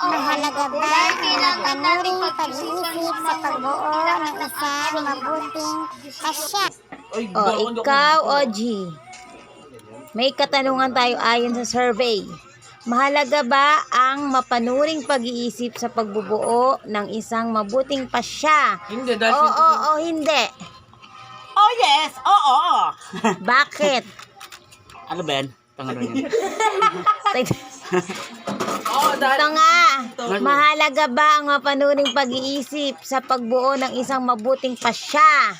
Mahalaga ba ang panuring pag-iisip sa pagbuo ng isang mabuting pasya? Ikaw, Oji. May katanungan tayo ayon sa survey. Mahalaga ba ang mapanuring pag-iisip sa pagbubuo ng isang mabuting pasya? Hindi, dahil Oo, o hindi. Oh yes, oo. Bakit? Ano ba yan? Tangan yun. Ito nga. Mahalaga ba ang mapanuring pag-iisip sa pagbuo ng isang mabuting pasya?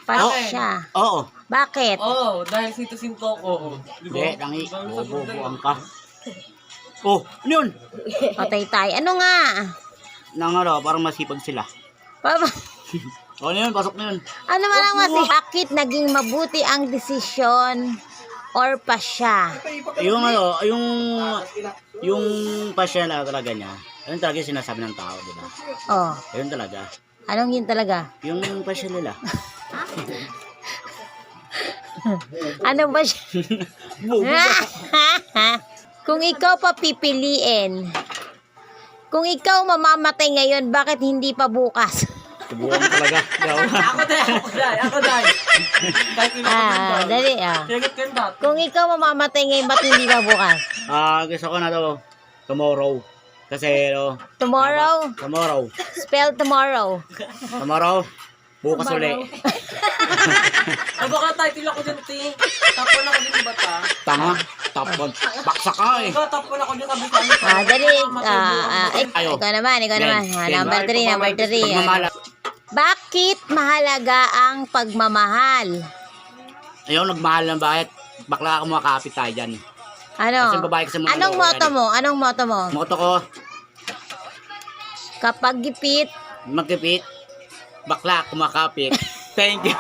Pasya. Oo. Bakit? dahil sito-sin ko ako. Hindi, tangi. Bubuang ka. Oh, ano yun? Patay tayo. Ano nga? Nang ano, parang masipag sila. Papa, O, ano yun? Pasok na yun. ano man ang bakit naging mabuti ang desisyon or pasya? Yung ano, yung pasya na talaga niya, yun talaga yung sinasabi ng tao, di ba? Oh, Yun talaga. anong yun talaga? Yung pasya nila. Ano ba siya? Kung ikaw pa pipiliin, kung ikaw mamamatay ngayon, bakit hindi pa bukas? Subukan talaga. Ako dahil. Kahit Dali Sigat ka ba? Kung ikaw mamamatay ngayon, bakit hindi pa bukas? Gusto ko na to, tomorrow. Kasi, Tomorrow? tomorrow. Spell tomorrow. Tomorrow, bukas uli. Ay, baka title ako dyan, ti. Tapon ako din, bata. Tanga, tapon. Baksa ka eh. Ikaw, tapon ako dyan, sabi Dali. Ikaw naman. Number 3. Pagmamahal. Bakit mahalaga ang pagmamahal? Ayaw, nagmahal ng bakit? Bakla ako makakapit tayo dyan. Ano? Kasi babae kasi mga Anong loko motto yan. mo? Anong motto mo? Moto ko, Kapag gipit, magkipit, bakla kumakapit. Thank you.